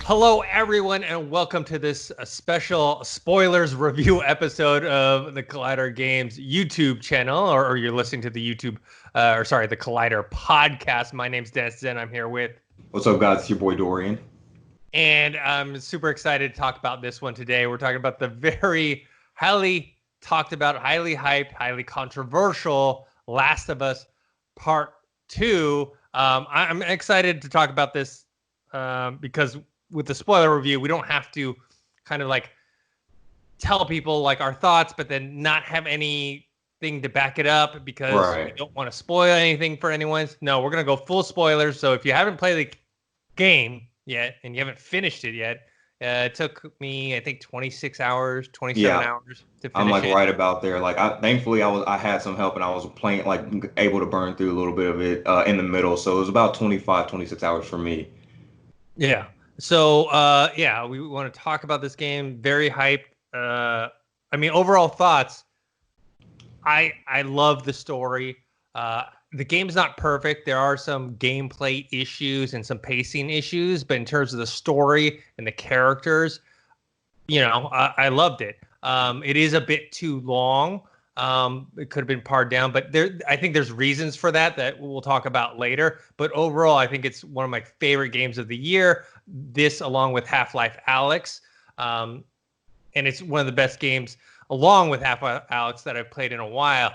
Hello, everyone, and welcome to this special spoilers review episode of the Collider Games YouTube channel, or you're listening to the the Collider podcast. My name's Dennis Zen. I'm here with. What's up, guys? It's your boy Dorian. And I'm super excited to talk about this one today. We're talking about the very highly talked about, highly hyped, highly controversial Last of Us Part 2. I'm excited to talk about this because with the spoiler review, we don't have to kind of like tell people like our thoughts, but then not have anything to back it up because we don't want to spoil anything for anyone. No, we're going to go full spoilers. So if you haven't played the game yet and you haven't finished it yet, it took me, I think, 27 hours to finish I'm like right about there. Like, thankfully I had some help and I was playing, like able to burn through a little bit of it in the middle. So it was about 26 hours for me. Yeah. So, we want to talk about this game. Very hyped. Overall thoughts. I love the story. The game's not perfect. There are some gameplay issues and some pacing issues, but in terms of the story and the characters, I loved it. It is a bit too long. It could have been pared down, but I think there's reasons for that we'll talk about later. But overall, I think it's one of my favorite games of the year. This, along with Half-Life Alyx, and it's one of the best games, along with Half-Life Alyx, that I've played in a while.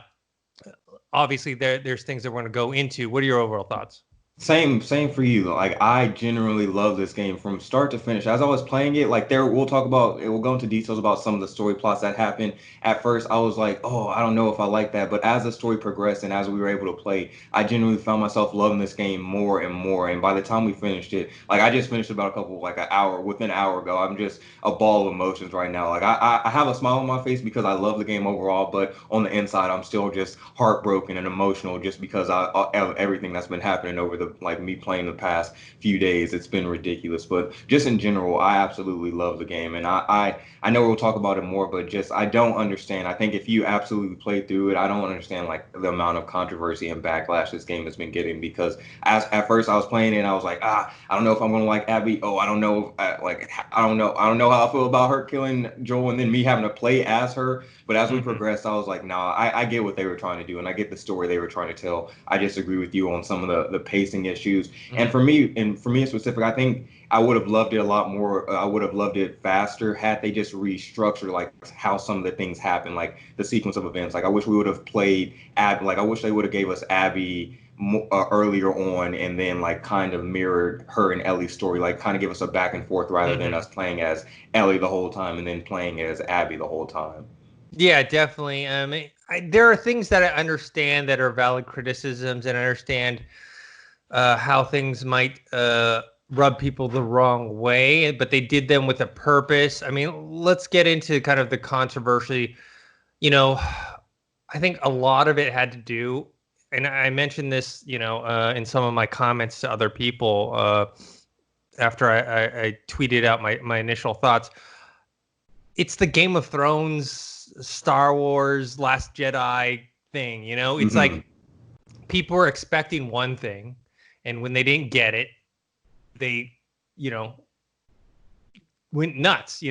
Obviously, there's things that we're going to go into. What are your overall thoughts? Same for you. Like, I generally love this game from start to finish. As I was playing it, like we'll go into details about some of the story plots that happened. At first, I was like, oh, I don't know if I like that. But as the story progressed and as we were able to play, I genuinely found myself loving this game more and more. And by the time we finished it, like I just finished about within an hour ago. I'm just a ball of emotions right now. Like I have a smile on my face because I love the game overall, but on the inside, I'm still just heartbroken and emotional just because of everything that's been happening over me playing the past few days. It's been ridiculous, but just in general, I absolutely love the game. And I know we'll talk about it more, but just I don't understand. I think if you absolutely played through it, I don't understand like the amount of controversy and backlash this game has been getting, because at first I was playing it and I was like, I don't know if I'm gonna like Abby. Oh, I don't know. I don't know how I feel about her killing Joel and then me having to play as her. But as we progressed, I was like, nah, I get what they were trying to do and I get the story they were trying to tell. I just agree with you on some of the pacing issues. And for me in specific, I think I would have loved it a lot more. I would have loved it faster had they just restructured like how some of the things happen, like the sequence of events. Like I wish we would have played Abby. Like I wish they would have gave us Abby earlier on and then like kind of mirrored her and Ellie's story, like kind of give us a back and forth rather than us playing as Ellie the whole time and then playing as Abby the whole time. Yeah, definitely. There are things that I understand that are valid criticisms, and I understand how things might rub people the wrong way, but they did them with a purpose. I mean, let's get into kind of the controversy. I think a lot of it had to do, and I mentioned this, in some of my comments to other people after I tweeted out my initial thoughts. It's the Game of Thrones, Star Wars, Last Jedi thing, It's like people were expecting one thing, and when they didn't get it, they, went nuts,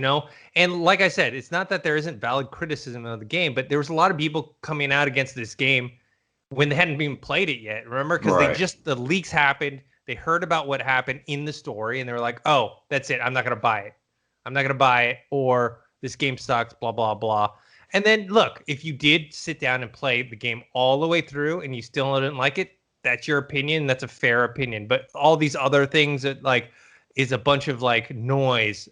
And like I said, it's not that there isn't valid criticism of the game, but there was a lot of people coming out against this game when they hadn't even played it yet. Remember? Because the leaks happened. They heard about what happened in the story, and they were like, oh, that's it. I'm not going to buy it. I'm not going to buy it, or this game sucks, blah, blah, blah. And then, look, if you did sit down and play the game all the way through and you still didn't like it, that's your opinion. That's a fair opinion. But all these other things that like is a bunch of like noise.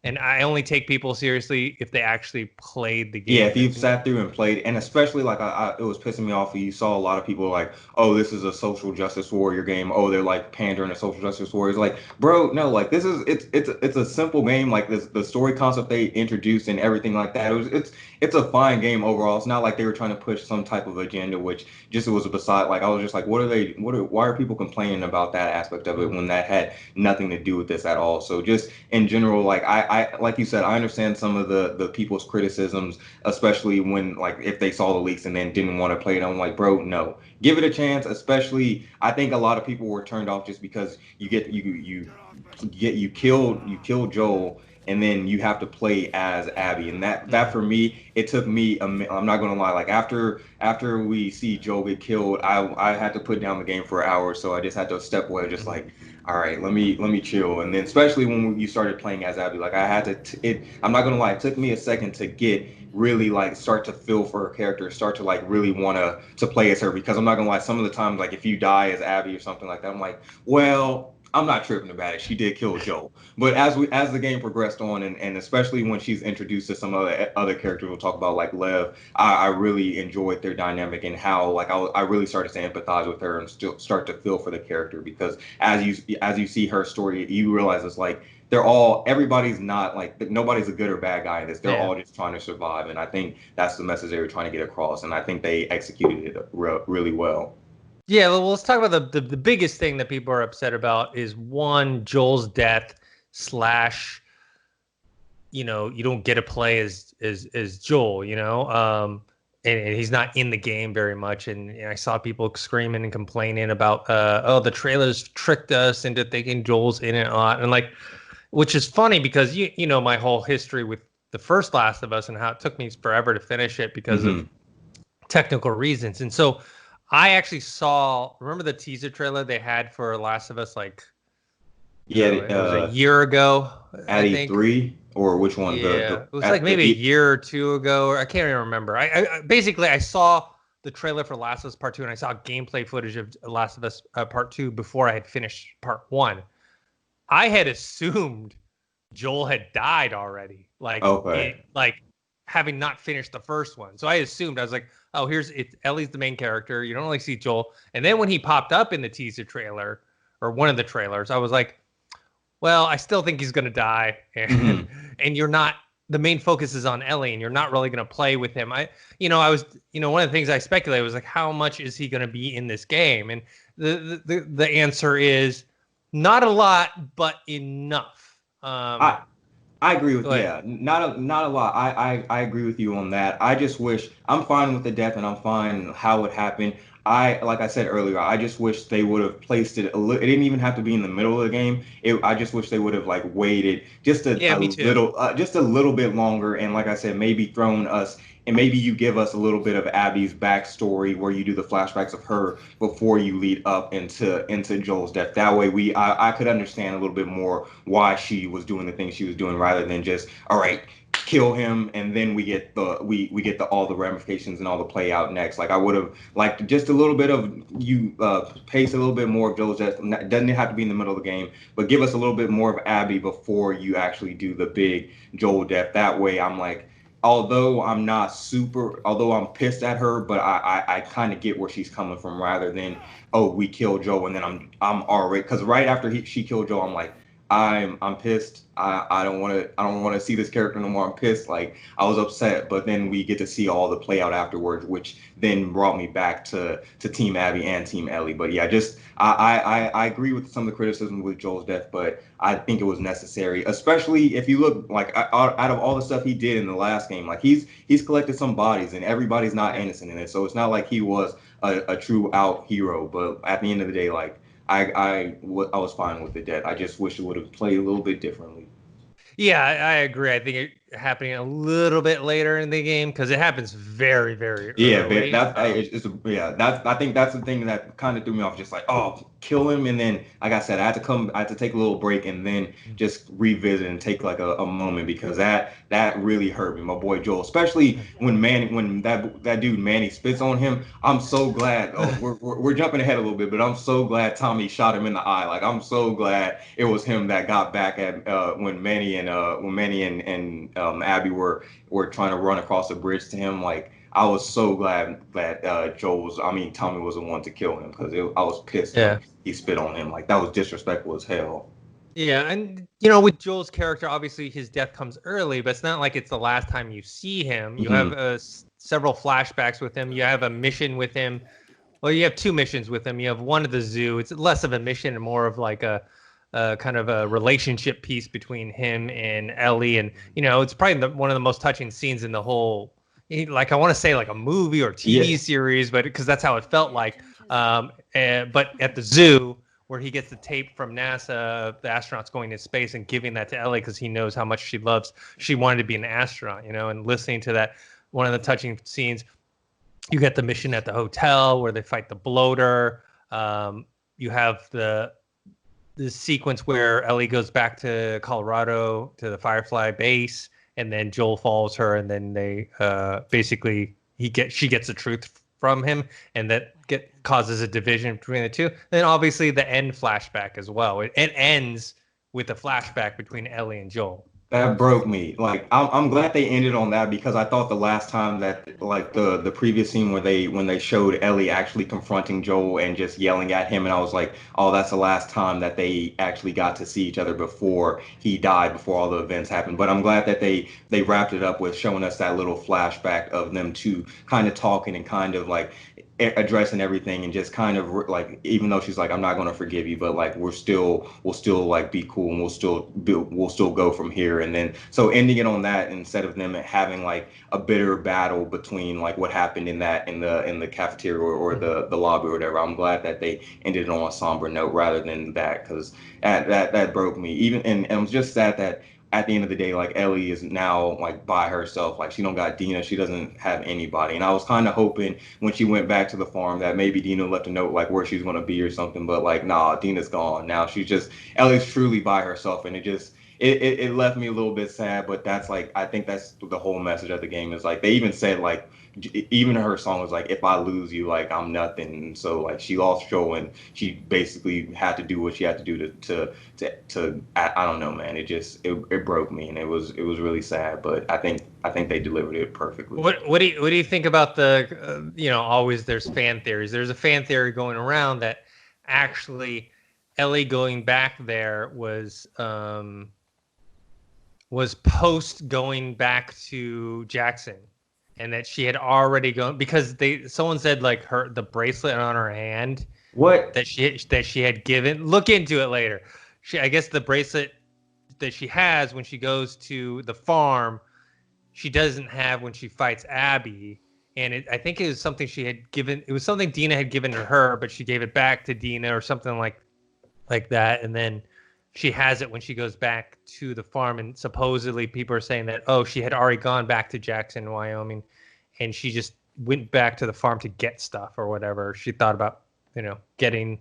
And I only take people seriously if they actually played the game. Yeah, if you've sat through and played, and especially like it was pissing me off. You saw a lot of people like, oh, this is a social justice warrior game. Oh, they're like pandering to social justice warriors. Like, bro, no, like this is it's a simple game. Like the story concept they introduced and everything like that. It's a fine game overall. It's not like they were trying to push some type of agenda, which just was beside. Like I was just like, why are people complaining about that aspect of it when that had nothing to do with this at all? So just in general, like I I like you said, I understand some of the people's criticisms, especially when like if they saw the leaks and then didn't want to play it. I'm like, bro, no, give it a chance. Especially, I think a lot of people were turned off just because you kill Joel and then you have to play as Abby, and that for me, it took me. I'm not gonna lie, like after we see Joel get killed, I had to put down the game for an hour, so I just had to step away, just like, all right, let me chill. And then especially when you started playing as Abby, like I had to. I'm not gonna lie, it took me a second to get really like start to feel for her character, start to like really want to play as her, because I'm not gonna lie, some of the times like if you die as Abby or something like that, I'm like, well, I'm not tripping about it. She did kill Joel. But as the game progressed on, and especially when she's introduced to some other characters we'll talk about, like Lev, I really enjoyed their dynamic and how like I really started to empathize with her and still start to feel for the character, because as you see her story, you realize it's like everybody's not like, nobody's a good or bad guy in this. They're all just trying to survive, and I think that's the message they were trying to get across, and I think they executed it really well. Yeah, well, let's talk about the biggest thing that people are upset about is, one, Joel's death slash, you don't get to play as Joel, and he's not in the game very much. And I saw people screaming and complaining about, oh, the trailers tricked us into thinking Joel's in it a lot, and like, which is funny because you know my whole history with the first Last of Us and how it took me forever to finish it because of technical reasons. And so I actually remember the teaser trailer they had for Last of Us, like, it was a year ago, at I think. E3, or which one? Yeah, it was like maybe a year or two ago, or I can't even remember. I basically I saw the trailer for Last of Us Part 2, and I saw gameplay footage of Last of Us Part 2 before I had finished Part 1. I had assumed Joel had died already, like, having not finished the first one. So I assumed, I was like, oh, it's Ellie's the main character. You don't really see Joel. And then when he popped up in the teaser trailer, or one of the trailers, I was like, well, I still think he's going to die. And you're not, the main focus is on Ellie, and you're not really going to play with him. I was, one of the things I speculated was like, how much is he going to be in this game? And the answer is not a lot, but enough. I agree with not a lot. I agree with you on that. I just wish, I'm fine with the death and I'm fine how it happened. Like I said earlier, I just wish they would have placed it a little. It didn't even have to be in the middle of the game. I just wish they would have like waited just a little bit longer, and like I said, maybe thrown us, and maybe you give us a little bit of Abby's backstory where you do the flashbacks of her before you lead up into Joel's death. That way I could understand a little bit more why she was doing the things she was doing, rather than just, all right, kill him and then we get all the ramifications and all the play out next. Like I would have liked just a little bit of you pace a little bit more of Joel's death. Doesn't have to be in the middle of the game, but give us a little bit more of Abby before you actually do the big Joel death. That way I'm like, although I'm pissed at her, but I kind of get where she's coming from, rather than, oh, we killed Joel and then I'm already, because right after she killed Joel, I'm like, I'm pissed. I don't want to see this character no more. I'm pissed. Like I was upset, but then we get to see all the play out afterwards, which then brought me back to Team Abby and Team Ellie. But yeah, just I agree with some of the criticism with Joel's death, but I think it was necessary, especially if you look like out of all the stuff he did in the last game. Like he's collected some bodies, and everybody's not innocent in it, so it's not like he was a true out hero. But at the end of the day, like I was fine with the death. I just wish it would have played a little bit differently. Yeah, I agree. I think it happening a little bit later in the game, because it happens very, very early. I think that's the thing that kind of threw me off. Just like, oh, kill him, and then like I said, I had to take a little break and then just revisit and take like a moment, because that really hurt me, my boy Joel, especially when that dude Manny spits on him. I'm so glad. Oh, we're jumping ahead a little bit, but I'm so glad Tommy shot him in the eye. Like I'm so glad it was him that got back at when Manny and Abby were trying to run across the bridge to him. Like I was so glad that Tommy was the one to kill him, because I was pissed when he spit on him. Like that was disrespectful as hell. Yeah, and with Joel's character, obviously his death comes early, but it's not like it's the last time you see him. You have several flashbacks with him. You have a mission with him. Well, you have two missions with him. You have one at the zoo. It's less of a mission and more of like a kind of a relationship piece between him and Ellie, and it's probably one of the most touching scenes in the whole. Like I want to say like a movie or TV series, but because that's how it felt like. But at the zoo, where he gets the tape from NASA, the astronauts going to space and giving that to Ellie because he knows how much she wanted to be an astronaut, and listening to that, one of the touching scenes. You get the mission at the hotel where they fight the bloater. You have the sequence where Ellie goes back to Colorado to the Firefly base, and then Joel follows her, and then they basically she gets the truth from him, and that causes a division between the two. Then obviously the end flashback as well. It ends with a flashback between Ellie and Joel. That broke me. Like I'm glad they ended on that, because I thought the last time that, like, the previous scene where when they showed Ellie actually confronting Joel and just yelling at him, and I was like, oh, that's the last time that they actually got to see each other before he died, before all the events happened. But I'm glad that they wrapped it up with showing us that little flashback of them two kind of talking and kind of like addressing everything, and just kind of like, even though she's like, I'm not going to forgive you, but like we'll still like be cool, and we'll still go from here. And then so ending it on that, instead of them having like a bitter battle between like what happened in the cafeteria or the lobby or whatever. I'm glad that they ended it on a somber note rather than that, because that broke me. Even and it was just sad that at the end of the day, like, Ellie is now like by herself. Like, she don't got Dina, she doesn't have anybody. And I was kind of hoping when she went back to the farm that maybe Dina left a note like where she's gonna be or something. But like, nah, Dina's gone now. Ellie's truly by herself, and it left me a little bit sad. But that's like, I think that's the whole message of the game, is like, they even said like, even her song was like, if I lose you, like, I'm nothing. So like, she lost Joel, and she basically had to do what she had to do to I don't know, man. It broke me, and it was really sad. But I think they delivered it perfectly. What do you think about the always there's fan theories. There's a fan theory going around that actually Ellie going back there was post going back to Jackson, and that she had already gone, because someone said like the bracelet on her hand, what that she had given. Look into it later. I guess the bracelet that she has when she goes to the farm, she doesn't have when she fights Abby. And I think it was something she had given. It was something Dina had given to her, but she gave it back to Dina or something like that. And then she has it when she goes back to the farm. And supposedly people are saying that, oh, she had already gone back to Jackson, Wyoming, and she just went back to the farm to get stuff or whatever. She thought about, getting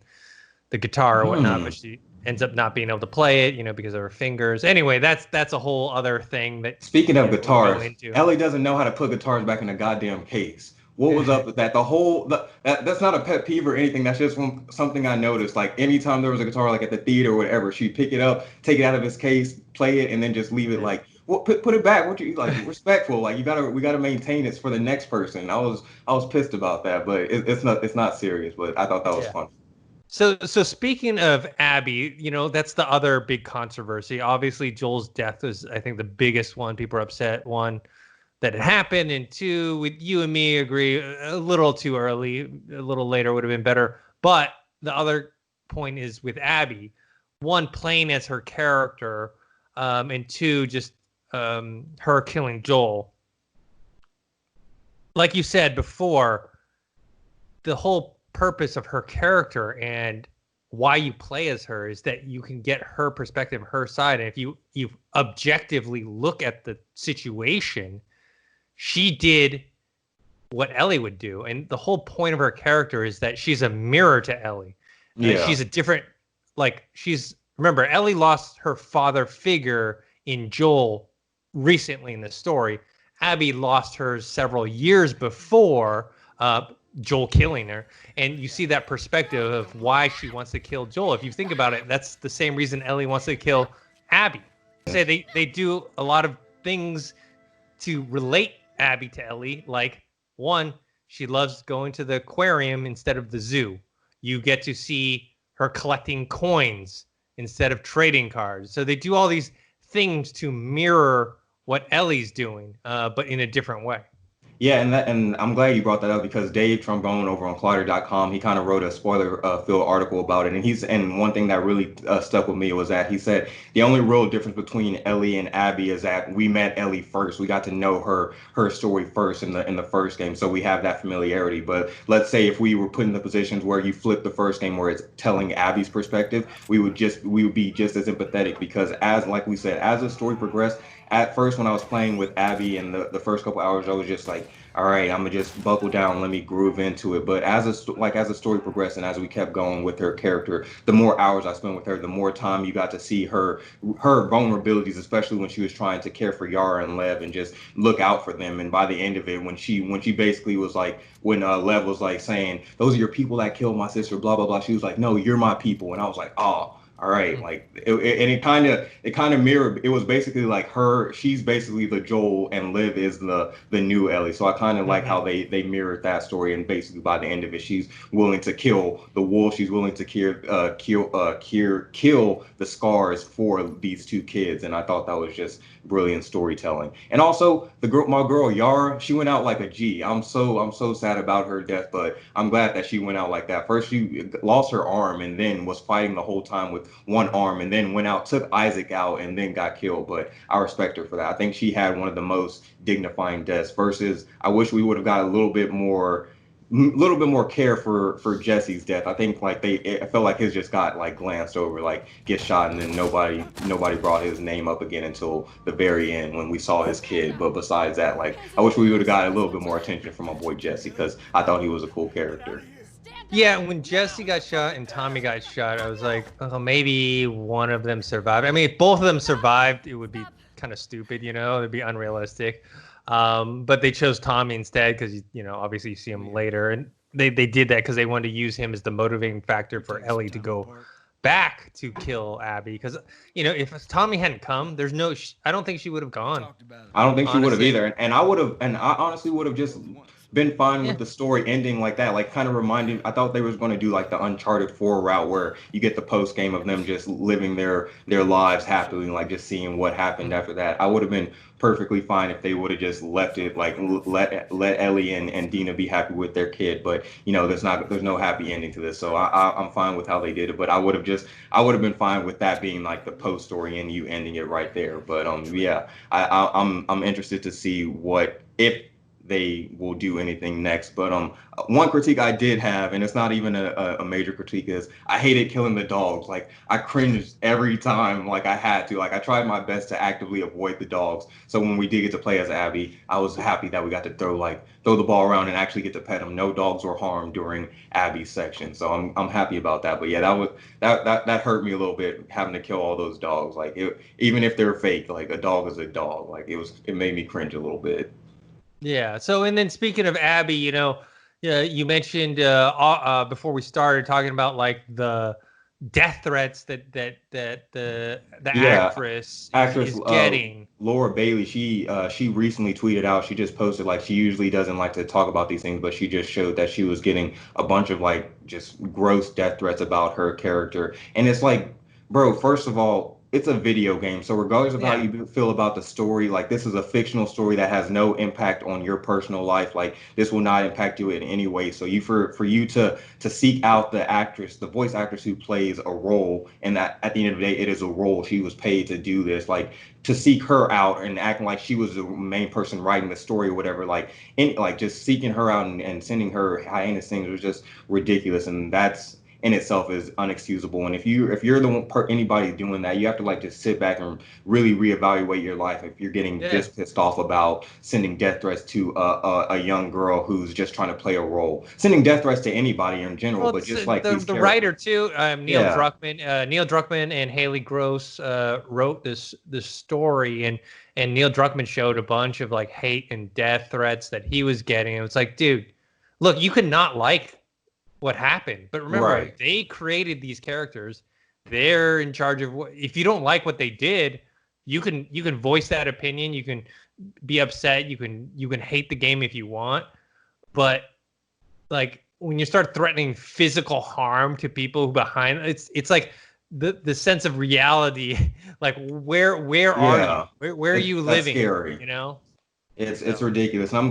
the guitar or whatnot, but she ends up not being able to play it, because of her fingers. Anyway, that's a whole other thing. That speaking of guitars, Ellie doesn't know how to put guitars back in a goddamn case. What was up with that? That's not a pet peeve or anything. That's just something I noticed. Like, anytime there was a guitar, like at the theater or whatever, she'd pick it up, take it out of its case, play it, and then just leave it. Like, put it back. What you like? Respectful. Like, we gotta maintain it for the next person. I was pissed about that, but it's not serious. But I thought that was fun. So speaking of Abby, that's the other big controversy. Obviously, Joel's death was, I think, the biggest one. People are upset. One, that it happened, and two, with you and me agree, a little too early. A little later would have been better. But the other point is with Abby, one, playing as her character, and two, just her killing Joel. Like you said before, the whole purpose of her character and why you play as her is that you can get her perspective, her side. And if you objectively look at the situation, she did what Ellie would do. And the whole point of her character is that she's a mirror to Ellie. Yeah. She's a different, remember, Ellie lost her father figure in Joel recently in the story. Abby lost hers several years before, Joel killing her, and you see that perspective of why she wants to kill Joel. If you think about it, that's the same reason Ellie wants to kill Abby. Say they do a lot of things to relate Abby to Ellie. Like, one, she loves going to the aquarium instead of the zoo. You get to see her collecting coins instead of trading cards. So they do all these things to mirror what Ellie's doing, but in a different way. Yeah, and I'm glad you brought that up because Dave Trombone over on Plotter.com, he kind of wrote a spoiler filled article about it, and one thing that really stuck with me was that he said the only real difference between Ellie and Abby is that we met Ellie first. We got to know her story first in the first game, so we have that familiarity. But let's say if we were put in the positions where you flip the first game where it's telling Abby's perspective, we would be just as empathetic because as like we said, as the story progressed, at first when I was playing with Abby and the first couple hours, I was just like, all right, I'm gonna just buckle down, let me groove into it. But as the story progressed and as we kept going with her character, the more hours I spent with her, the more time you got to see her vulnerabilities, especially when she was trying to care for Yara and Lev and just look out for them. And by the end of it, when she basically was like, when Lev was like saying, "Those are your people that killed my sister," blah blah blah, she was like, "No, you're my people," and I was like, "Oh." All right, like and it kind of mirrored. It was basically like she's basically the Joel, and Liv is the new Ellie. So I kind of like how Mm-hmm. they mirrored that story, and basically by the end of it, she's willing to kill the wolf. She's willing to kill the scars for these two kids, and I thought that was just brilliant storytelling. And also my girl Yara, she went out like a G. I'm so sad about her death, but I'm glad that she went out like that. First, she lost her arm, and then was fighting the whole time with one arm, and then went out, took Isaac out, and then got killed. But I respect her for that. I think she had one of the most dignifying deaths. Versus, I wish we would have got a little bit more care for Jesse's death. I think like I felt like his just got like glanced over, like get shot, and then nobody brought his name up again until the very end when we saw his kid. But besides that, like I wish we would have got a little bit more attention from my boy Jesse because I thought he was a cool character. Yeah, when Jesse got shot and Tommy got shot, I was like, oh, maybe one of them survived. I mean, if both of them survived, it would be kind of stupid, it'd be unrealistic. But they chose Tommy instead because, obviously you see him later. And they did that because they wanted to use him as the motivating factor for Ellie to go back to kill Abby. Because, if Tommy hadn't come, I don't think she would have gone, I don't think she would have honestly. either, and I honestly would have just been fine Yeah. with the story ending like that. Like kind of reminding, I thought they was going to do like the Uncharted 4 route where you get the post game of them just living their lives happily, like just seeing what happened after that. I would have been perfectly fine if they would have just left it like let Ellie and Dina be happy with their kid. But there's no happy ending to this, so I'm fine with how they did it. But I would have been fine with that being like the post story and you ending it right there. But yeah, I'm interested to see what if they will do anything next. But one critique I did have, and it's not even a major critique, is I hated killing the dogs. Like I cringed every time, like I had to. Like I tried my best to actively avoid the dogs. So when we did get to play as Abby, I was happy that we got to throw the ball around and actually get to pet them. No dogs were harmed during Abby's section, so I'm happy about that. But yeah, that hurt me a little bit having to kill all those dogs. Like even if they're fake, like a dog is a dog. Like it made me cringe a little bit. Yeah. So, and then speaking of Abby, yeah, you mentioned before we started talking about like the death threats that the Yeah, actress actress is getting. Laura Bailey, she recently tweeted out, she just posted like she usually doesn't like to talk about these things, but she just showed that she was getting a bunch of like just gross death threats about her character. And it's like, bro, first of all, it's a video game. So regardless of how Yeah. you feel about the story, like this is a fictional story that has no impact on your personal life. Like this will not impact you in any way. So for you to seek out the voice actress who plays a role, and that at the end of the day, it is a role. She was paid to do this. Like to seek her out and acting like she was the main person writing the story or whatever, like just seeking her out and sending her heinous things was just ridiculous, and that's in itself is unexcusable. And if you're the anybody doing that, you have to like just sit back and really reevaluate your life if you're getting Yeah. this pissed off about sending death threats to a young girl who's just trying to play a role, sending death threats to anybody in general, Well, but it's just like the these the characters. writer too, Yeah. Neil Druckmann and Haley Gross wrote this story, and Neil Druckmann showed a bunch of like hate and death threats that he was getting. And it's like, dude, look, you could not like what happened, but remember, Right. they created these characters. They're in charge of what. If you don't like what they did, you can voice that opinion. You can be upset. You can hate the game if you want, but like when you start threatening physical harm to people behind, it's like the sense of reality. Like where are you? Yeah. Where are you That's living? scary. You know? It's ridiculous. And I'm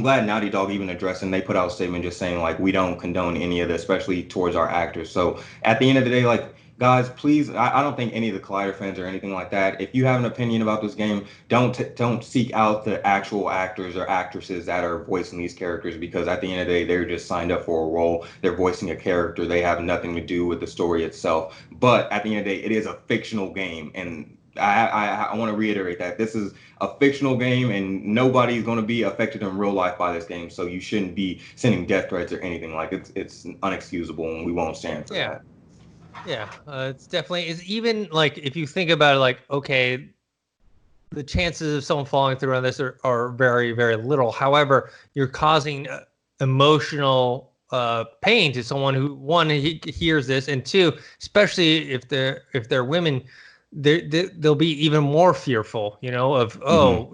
glad Naughty Dog even addressed and they put out a statement just saying like we don't condone any of this, especially towards our actors. So at the end of the day, like guys, please, I don't think any of the Collider fans or anything like that. If you have an opinion about this game, don't seek out the actual actors or actresses that are voicing these characters because at the end of the day, they're just signed up for a role. They're voicing a character. They have nothing to do with the story itself. But at the end of the day, it is a fictional game, and I want to reiterate that this is a fictional game and nobody's going to be affected in real life by this game. So you shouldn't be sending death threats or anything. Like it's unexcusable and we won't stand for that. Yeah, it's definitely is even like if you think about it, like okay, the chances of someone falling through on this are very very little. However, you're causing emotional pain to someone who one he hears this, and two, especially if they're women, they'll be even more fearful, you know, of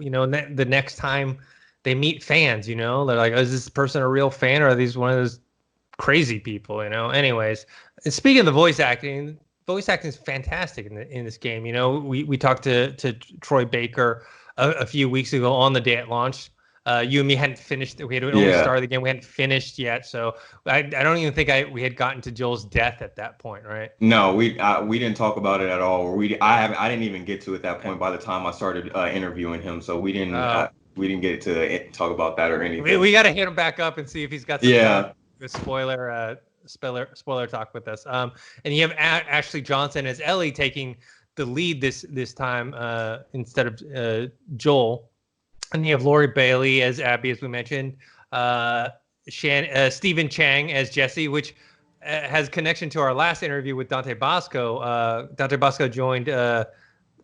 you know, the next time they meet fans, you know, they're like, is this person a real fan or are these one of those crazy people, you know? Anyways, and speaking of the voice acting is fantastic in this game. You know, we talked to Troy Baker a few weeks ago on the day it launched. You and me hadn't finished. We had only started the game. We hadn't finished yet, so I don't even think we had gotten to Joel's death at that point, right? No, we didn't talk about it at all. I didn't even get to it at that point by the time I started interviewing him. So we didn't get to talk about that or anything. We got to hit him back up and see if he's got some spoiler talk with us. And you have Ashley Johnson as Ellie taking the lead this time instead of Joel. And you have Lori Bailey as Abby, as we mentioned. Stephen Chang as Jesse, which has connection to our last interview with Dante Bosco. Dante Bosco joined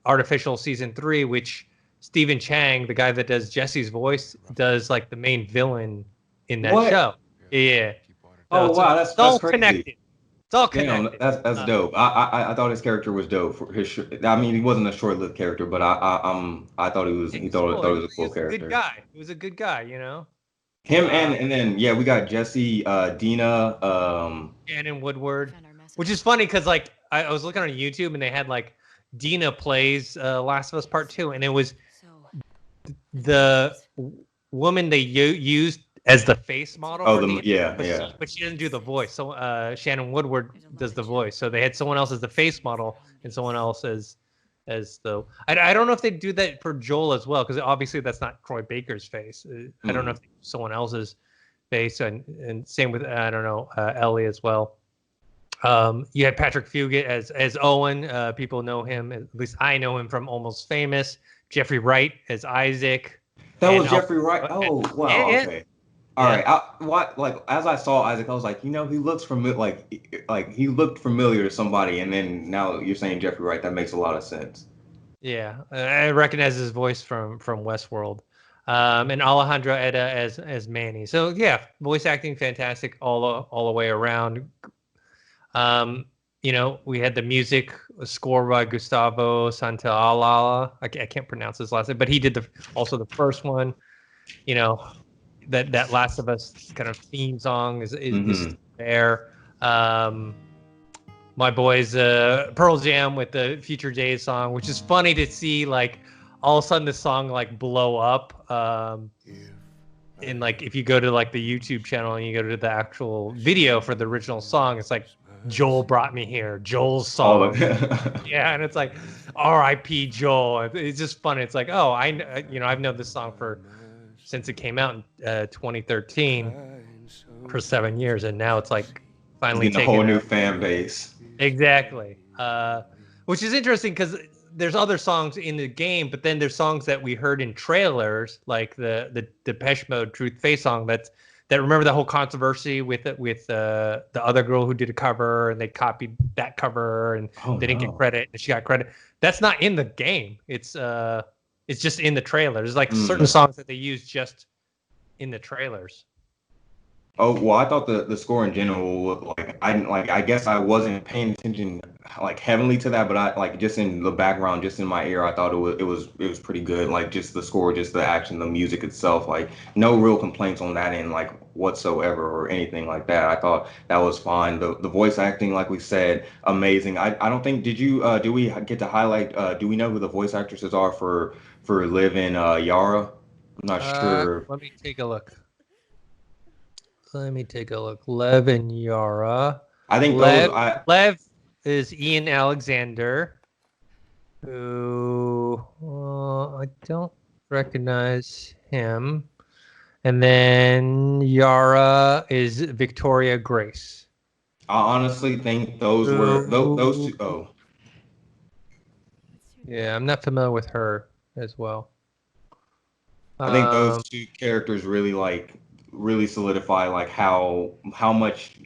Artificial Season 3, which Stephen Chang, the guy that does Jesse's voice, does like the main villain in that show. Yeah. Oh, wow, that's all crazy. Connected. It's all connected. Damn, that's dope. I thought his character was dope. For I mean, he wasn't a short-lived character, but I thought he was a cool character. Good guy. He was a good guy, you know. Him and then we got Jesse, Dina, Shannon Woodward, which is funny because like I was looking on YouTube and they had like Dina plays Last of Us Part 2, and it was the woman they used as the face model. But she doesn't do the voice. So Shannon Woodward does the voice. So they had someone else as the face model and someone else as the. I don't know if they do that for Joel as well, because obviously that's not Troy Baker's face. I don't know if someone else's face, and same with Ellie as well. You had Patrick Fugit as Owen. People know him, at least I know him from Almost Famous. Jeffrey Wright as Isaac. That was Jeffrey Wright. Oh wow, okay. All right. As I saw Isaac, I was like, you know, he looks familiar. Like he looked familiar to somebody, and then now you're saying Jeffrey Wright. That makes a lot of sense. Yeah, I recognize his voice from Westworld, and Alejandro Eda as Manny. So yeah, voice acting fantastic all the way around. You know, we had the music score by Gustavo Santaolalla. I can't pronounce his last name, but he did also the first one. You know, that Last of Us kind of theme song is there. My boys Pearl Jam with the Future Days song, which is funny to see like all of a sudden this song like blow up. And like if you go to like the YouTube channel and you go to the actual video for the original song, it's like Joel brought me here, Joel's song. Yeah, and it's like R.I.P. Joel. It's just fun. It's like, oh, I've known this song since it came out in 2013 for 7 years, and now it's like finally taking a whole new fan base. Exactly, which is interesting because there's other songs in the game, but then there's songs that we heard in trailers, like the Depeche Mode "Truth Face" song. That remember the whole controversy with the other girl who did a cover and they copied that cover and they didn't get credit and she got credit. That's not in the game. It's just in the trailer. There's like certain songs that they use just in the trailers. Oh well, I thought the score in general, I guess I wasn't paying attention like heavily to that, but I like just in the background, just in my ear, I thought it was pretty good. Like just the score, just the action, the music itself, like no real complaints on that end, like whatsoever or anything like that. I thought that was fine. The voice acting, like we said, amazing. I don't think do we get to highlight? Do we know who the voice actresses are for Liv and Yara? I'm not sure. Let me take a look. Lev and Yara. I think Lev, those I Lev is Ian Alexander, who I don't recognize him. And then Yara is Victoria Grace. honestly think those were those two. Oh, Yeah, I'm not familiar with her as well. I think those Um, two characters really solidify like how much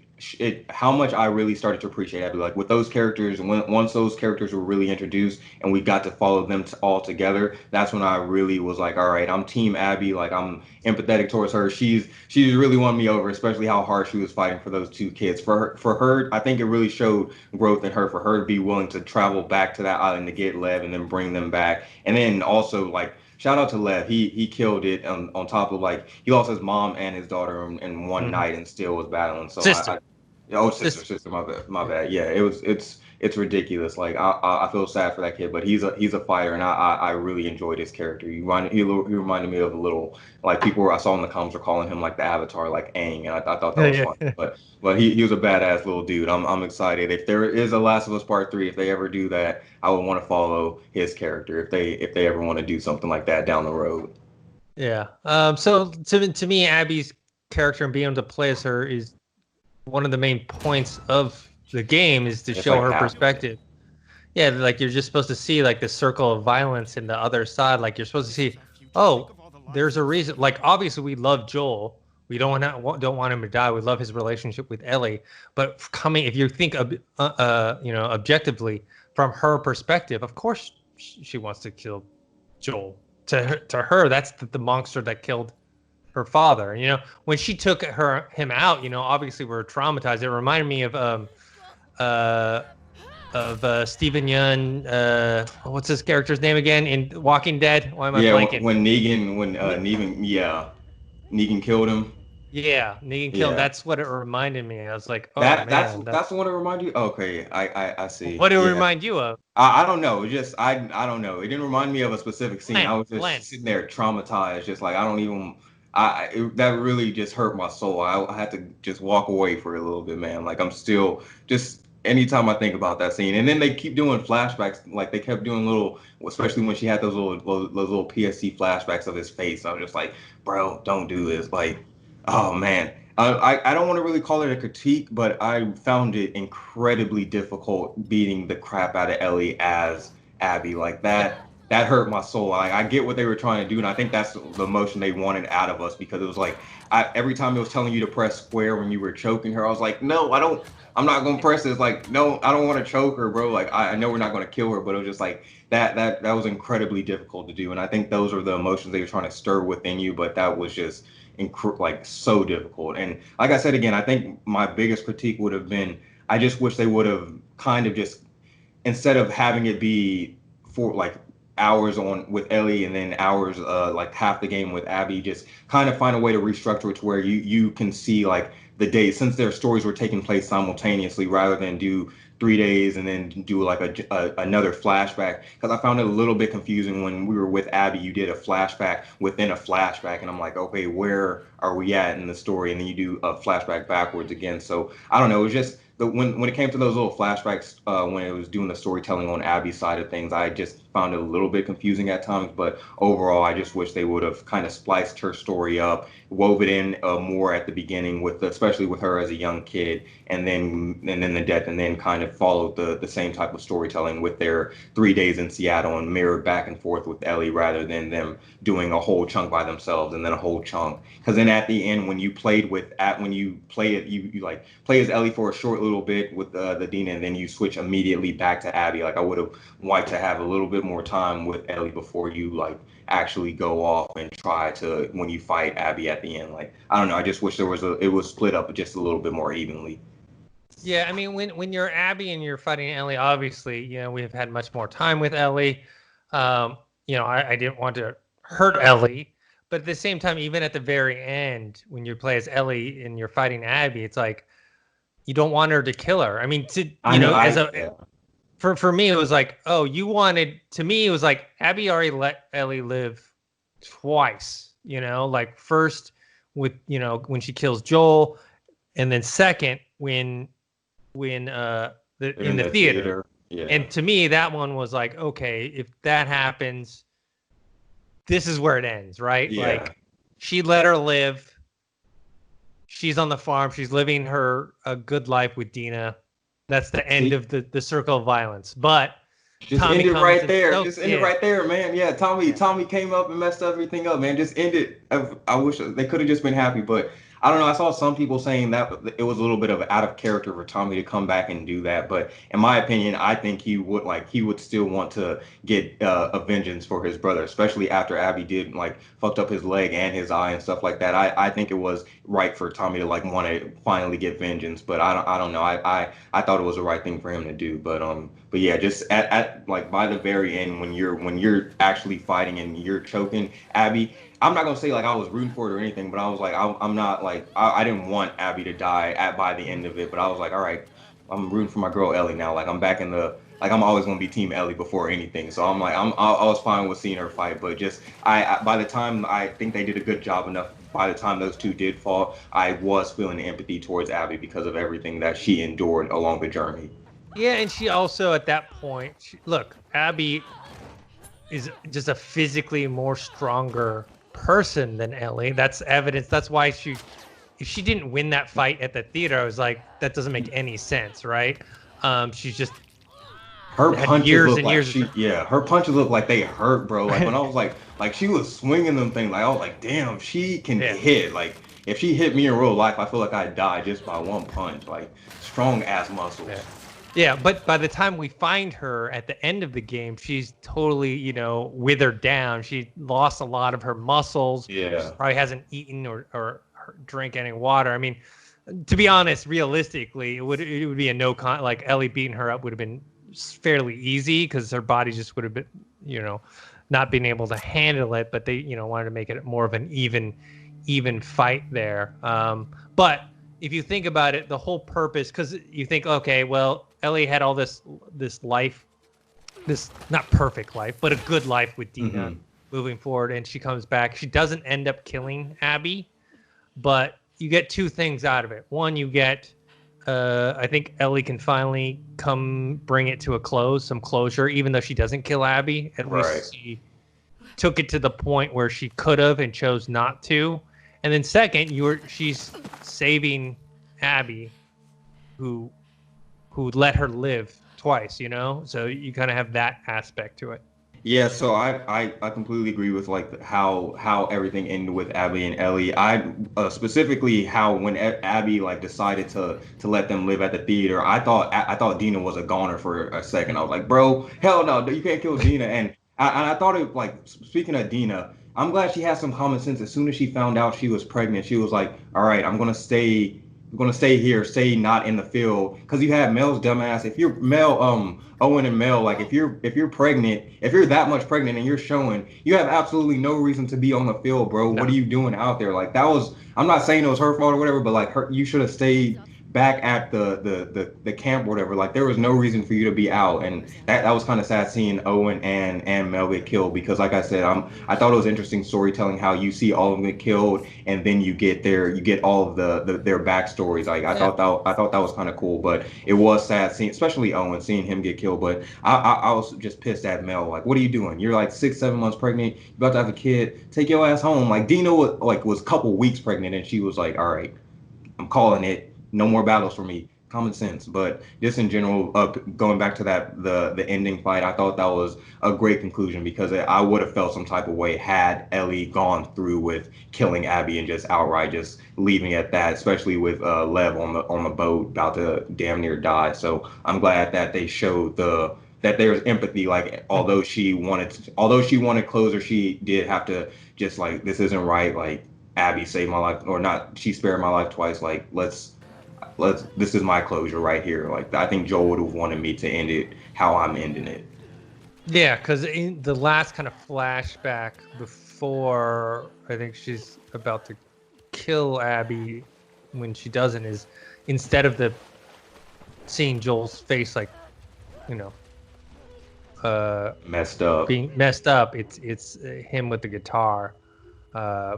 how much I really started to appreciate Abby. Like with those characters, once those characters were really introduced and we got to follow them all together, that's when I really was like, all right, I'm Team Abby. Like I'm empathetic towards her. She's really won me over, especially how hard she was fighting for those two kids. For her, I think it really showed growth in her. For her to be willing to travel back to that island to get Lev and then bring them back, and then also like shout out to Lev. He killed it on top of like he lost his mom and his daughter in one mhm. night and still was battling. So Sister. oh sister, my bad. Yeah, it's ridiculous. Like I feel sad for that kid, but he's a fighter and I really enjoyed his character. He reminded me of a little like people I saw in the comments were calling him like the Avatar like Aang, and I thought that was Yeah, fun. yeah. But he was a badass little dude. I'm excited. If there is a Last of Us Part 3, if they ever do that, I would want to follow his character if they ever want to do something like that down the road. Yeah. So to me, Abby's character and being able to play as her is one of the main points of the game is to It's show like her half. perspective. Yeah, like you're just supposed to see like the circle of violence in the other side. Like you're supposed to see, oh, there's a reason. Like obviously we love Joel. We don't want him to die. We love his relationship with Ellie. But if you think objectively from her perspective, of course she wants to kill Joel. To her, that's the monster that killed her father. You know, when she took him out, you know, obviously we're traumatized. It reminded me uh Stephen Yeun. What's his character's name again in Walking Dead? Why am I Yeah, blanking? Negan killed him. Yeah, Negan killed. Yeah. That's what it reminded me. I was like, oh man, That's the one to remind you. Okay, I see. what do it Yeah. remind you of? I don't know. I don't know. It didn't remind me of a specific scene. I was just Glenn. sitting there traumatized, just like I don't even. That really just hurt my soul. I had to just walk away for a little bit, man. Like I'm still just anytime I think about that scene, and then they keep doing flashbacks. Like they kept doing little, especially when she had those little PSC flashbacks of his face. I was just like, bro, don't do this. Like, oh man. I don't want to really call it a critique, but I found it incredibly difficult beating the crap out of Ellie as Abby. Like that hurt my soul. I get what they were trying to do, and I think that's the emotion they wanted out of us because it was like every time it was telling you to press square when you were choking her, I was like, no, I don't. I'm not gonna press this. Like, no, I don't want to choke her, bro. Like, I know we're not gonna kill her, but it was just like that was incredibly difficult to do, and I think those are the emotions they were trying to stir within you. But that was just like so difficult. And like I said again, I think my biggest critique would have been I just wish they would have kind of just instead of having it be for like hours on with Ellie and then hours like half the game with Abby, just kind of find a way to restructure it to where you can see like the days since their stories were taking place simultaneously rather than do 3 days and then do like another flashback because I found it a little bit confusing when we were with Abby. You did a flashback within a flashback, and I'm like, okay, where are we at in the story? And then you do a flashback backwards again. So I don't know. It was just when it came to those little flashbacks when it was doing the storytelling on Abby's side of things, I just found it a little bit confusing at times. But overall, I just wish they would have kind of spliced her story up, wove it in more at the beginning with especially with her as a young kid, and then the death, and then kind of followed the same type of storytelling with their 3 days in Seattle and mirrored back and forth with Ellie rather than them doing a whole chunk by themselves and then a whole chunk. Because then at the end, when you play it, you like play as Ellie for a short little bit with the Dina, and then you switch immediately back to Abby. Like I would have liked to have a little bit more time with Ellie before you like actually go off and try to when you fight Abby at the end. Like I don't know. I just wish it was split up just a little bit more evenly. Yeah, I mean, when you're Abby and you're fighting Ellie, obviously, you know, we've had much more time with Ellie. You know, I didn't want to hurt Ellie, but at the same time, even at the very end, when you play as Ellie and you're fighting Abby, it's like you don't want her to kill her. I mean, Yeah. for me, it was like, oh, you wanted to me, it was like Abby already let Ellie live twice. You know, like first with when she kills Joel, and then second when in the theater. Yeah. And to me, that one was like, okay, if that happens, this is where it ends, right? Yeah. Like she let her live. She's on the farm. She's living a good life with Dina. That's the end of the circle of violence. But just Tommy end it comes right and there. Just end it right there, man. Yeah, Tommy. Yeah. Tommy came up and messed everything up, man. Just end it. I wish they could have just been happy, but I don't know. I saw some people saying that it was a little bit of out of character for Tommy to come back and do that. But in my opinion, I think he would still want to get a vengeance for his brother, especially after Abby did like fucked up his leg and his eye and stuff like that. I think it was right for Tommy to like want to finally get vengeance. But I don't know. I thought it was the right thing for him to do. But yeah, just at like by the very end when you're actually fighting and you're choking Abby. I'm not gonna say like I was rooting for it or anything, but I was like I'm not like I didn't want Abby to die by the end of it, but I was like, all right, I'm rooting for my girl Ellie now. Like I'm back in the like I'm always gonna be Team Ellie before anything. So I'm like I was fine with seeing her fight, but just I by the time I think they did a good job enough. By the time those two did fall, I was feeling empathy towards Abby because of everything that she endured along the journey. Yeah, and she also at that point, look, Abby is just a physically more stronger person than Ellie. That's evidence. That's why if she didn't win that fight at the theater, I was like, that doesn't make any sense, right? She's just her punches years look and like years. her punches look like they hurt, bro. Like when I was like she was swinging them things, like I was like, damn, she can hit. Like if she hit me in real life, I feel like I'd die just by one punch. Like strong ass muscles. Yeah, but by the time we find her at the end of the game, she's totally, withered down. She lost a lot of her muscles. Yeah. She probably hasn't eaten or drank any water. I mean, to be honest, realistically, it would be a like Ellie beating her up would have been fairly easy because her body just would have been, not being able to handle it. But they, wanted to make it more of an even fight there. But if you think about it, the whole purpose, because you think, okay, well, Ellie had all this life, this not perfect life, but a good life with Dina moving forward, and she comes back. She doesn't end up killing Abby, but you get two things out of it. One, you get, I think Ellie can finally come bring it to a close, some closure, even though she doesn't kill Abby. At least she took it to the point where she could have and chose not to. And then second, she's saving Abby, who let her live twice, so you kind of have that aspect to it. Yeah, so I completely agree with like how everything ended with Abby and Ellie. I specifically how when Abby like decided to let them live at the theater, I thought Dina was a goner for a second. I was like, bro, hell no, you can't kill Dina. And I thought it like speaking of Dina, I'm glad she had some common sense. As soon as she found out she was pregnant, she was like, all right, I'm gonna stay here, stay not in the field, because you have Mel's dumbass. If you're Mel, Owen and Mel, like if you're pregnant, if you're that much pregnant and you're showing, you have absolutely no reason to be on the field, bro. No. What are you doing out there? Like that was, I'm not saying it was her fault or whatever, but like you should have stayed back at the camp or whatever. Like there was no reason for you to be out, and that was kind of sad seeing Owen and Mel get killed, because like I said, I thought it was interesting storytelling how you see all of them get killed and then you get all of their backstories. Like I thought that was kind of cool, but it was sad seeing, especially Owen, seeing him get killed. But I was just pissed at Mel. Like, what are you doing? You're like 6-7 months pregnant, you're about to have a kid, take your ass home. Like Dina was a couple weeks pregnant and she was like, all right, I'm calling it. No more battles for me. Common sense. But just in general, going back to the ending fight, I thought that was a great conclusion, because I would have felt some type of way had Ellie gone through with killing Abby and just outright just leaving it at that, especially with Lev on the boat about to damn near die. So I'm glad that they showed that there's empathy. Like although she wanted closure, she did have to just like, this isn't right. Like Abby saved my life, or not, she spared my life twice. Like this is my closure right here. Like I think Joel would have wanted me to end it how I'm ending it. Yeah, because in the last kind of flashback before I think she's about to kill Abby, when she doesn't, is instead of seeing Joel's face like, messed up, being messed up, it's him with the guitar.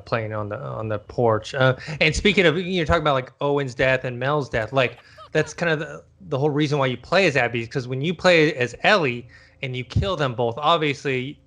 playing on the porch. And speaking of, you're talking about like Owen's death and Mel's death, like that's kind of the whole reason why you play as Abby, because when you play as Ellie and you kill them both, obviously,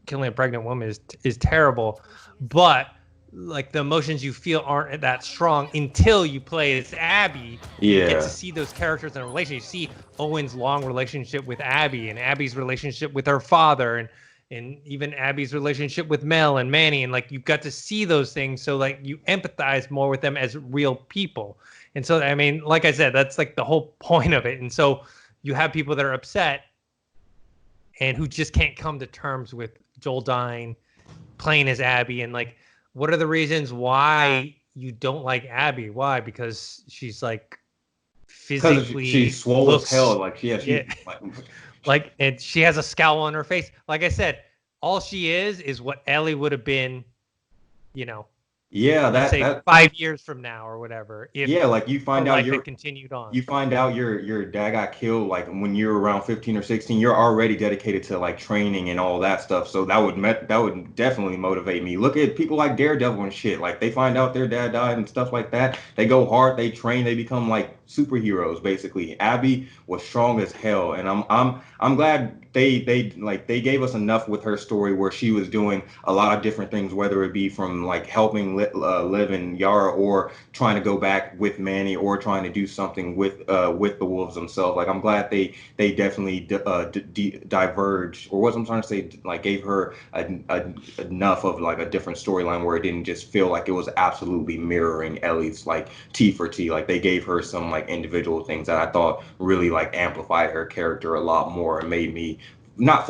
killing a pregnant woman is terrible, but like the emotions you feel aren't that strong until you play as Abby. Yeah. You get to see those characters in a relationship. You see Owen's long relationship with Abby and Abby's relationship with her father and even Abby's relationship with Mel and Manny. And like, you got to see those things. So like you empathize more with them as real people. And so, I mean, like I said, that's like the whole point of it. And so you have people that are upset and who just can't come to terms with Joel dying, playing as Abby. And like, what are the reasons why you don't like Abby? Why? Because she's like physically, she's swole as hell. Like like, and she has a scowl on her face. Like I said, all she is what Ellie would have been, Yeah, let's say 5 years from now or whatever. Like you find out it continued on. You find out your dad got killed like when you're around 15 or 16. You're already dedicated to like training and all that stuff. So that would definitely motivate me. Look at people like Daredevil and shit. Like they find out their dad died and stuff like that. They go hard, they train, they become like superheroes basically. Abby was strong as hell, and I'm glad they gave us enough with her story where she was doing a lot of different things, whether it be from like helping Liv and Yara, or trying to go back with Manny, or trying to do something with the wolves themselves. Like I'm glad they definitely diverged, or what I'm trying to say, like gave her enough of like a different storyline where it didn't just feel like it was absolutely mirroring Ellie's like T for T. Like they gave her some like individual things that I thought really like amplified her character a lot more and made me not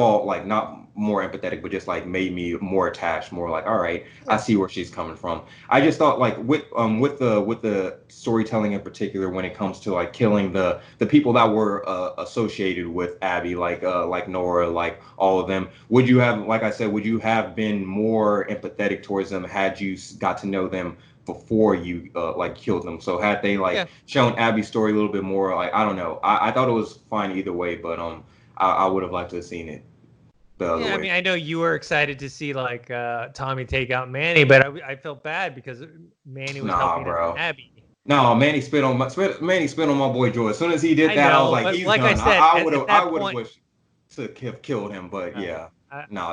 more empathetic, but just like made me more attached, more like, all right, I see where she's coming from. I just thought like with the storytelling in particular, when it comes to like killing the people that were associated with Abby, like Nora, like all of them, would you have been more empathetic towards them had you got to know them before you like killed them? So had they shown Abby's story a little bit more, like I don't know, I thought it was fine either way, but I would have liked to have seen it the other way. I mean, I know you were excited to see like Tommy take out Manny, but I felt bad because Manny was helping Abby. No, Manny spit on my boy Joe. As soon as he did that, I was like, he's done. I would have wished to have killed him, but yeah.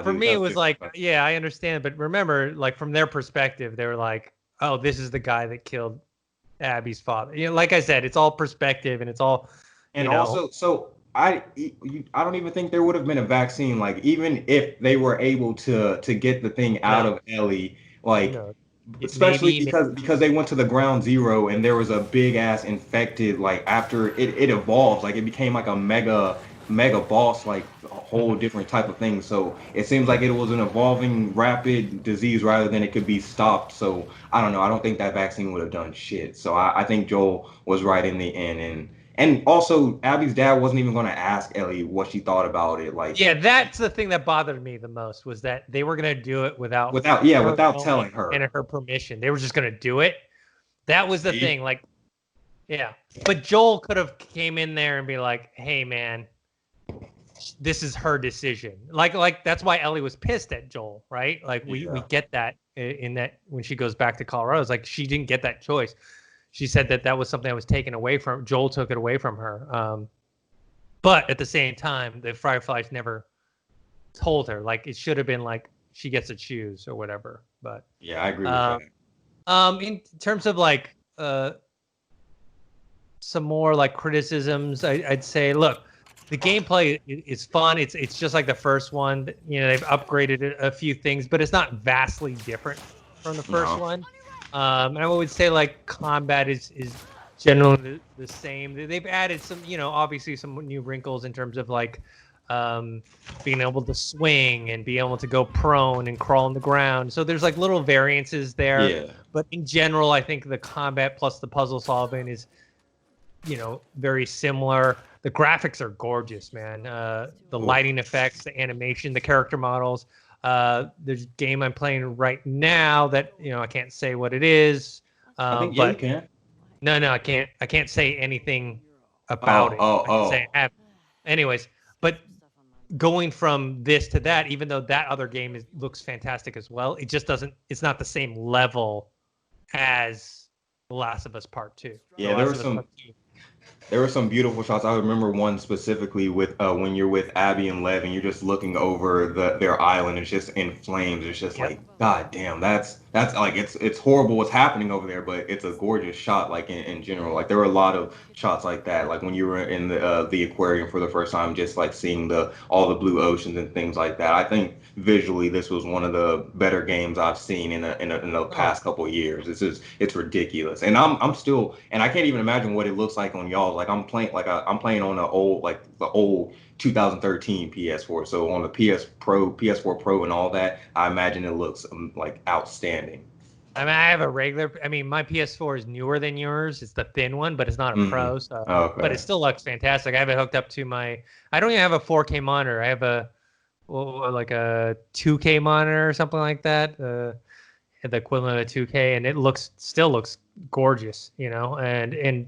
For me, it was like, yeah, I understand, but remember, like from their perspective, they were like, oh, this is the guy that killed Abby's father. Like I said, it's all perspective, and it's all, also, so I don't even think there would have been a vaccine. Like even if they were able to get the thing out of Ellie, like especially because they went to the ground zero and there was a big ass infected, like after it evolved, like it became like a mega boss, like a whole different type of thing. So it seems like it was an evolving rapid disease rather than it could be stopped. So I don't know. I don't think that vaccine would have done shit. So I think Joel was right in the end. And also, Abby's dad wasn't even going to ask Ellie what she thought about it. Like, yeah, that's the thing that bothered me the most, was that they were going to do it without telling her and her permission. They were just going to do it. That was the thing. Like, yeah, but Joel could have came in there and be like, "Hey, man, this is her decision." Like that's why Ellie was pissed at Joel, right? Like we get that in that when she goes back to Colorado, it's like she didn't get that choice. She said that was something that was taken away from Joel, took it away from her. But at the same time, the Fireflies never told her. Like it should have been like she gets to choose or whatever. But yeah, I agree with that. In terms of like some more like criticisms, I'd say, look, the gameplay is fun. It's just like the first one. They've upgraded a few things, but it's not vastly different from the first one. And I would say like combat is generally the same. They've added some, obviously some new wrinkles in terms of like being able to swing and be able to go prone and crawl on the ground. So there's like little variances there. Yeah. But in general, I think the combat plus the puzzle solving is, very similar. The graphics are gorgeous, man. The lighting effects, the animation, the character models. There's a game I'm playing right now that I can't say what it is. I think you can. No, I can't say anything about it. I can say I have. Anyways, but going from this to that, even though that other game looks fantastic as well, it just doesn't. It's not the same level as The Last of Us Part 2. Yeah, there were some beautiful shots. I remember one specifically with when you're with Abby and Lev and you're just looking over their island. It's just in flames. It's just like, God damn, that's like it's horrible what's happening over there, but it's a gorgeous shot. Like in general, like there were a lot of shots like that. Like when you were in the aquarium for the first time, just like seeing all the blue oceans and things like that. I think visually this was one of the better games I've seen in the past couple of years. It's ridiculous, and I'm still, and I can't even imagine what it looks like on y'all. Like I'm playing on the old 2013 PS4. So on the PS4 Pro and all that, I imagine it looks like outstanding. I mean, I have a regular. I mean, my PS4 is newer than yours. It's the thin one, but it's not a Pro. So, okay. But it still looks fantastic. I have it hooked up to my. I don't even have a 4K monitor. I have like a 2K monitor or something like that. The equivalent of 2K, and it still looks gorgeous. And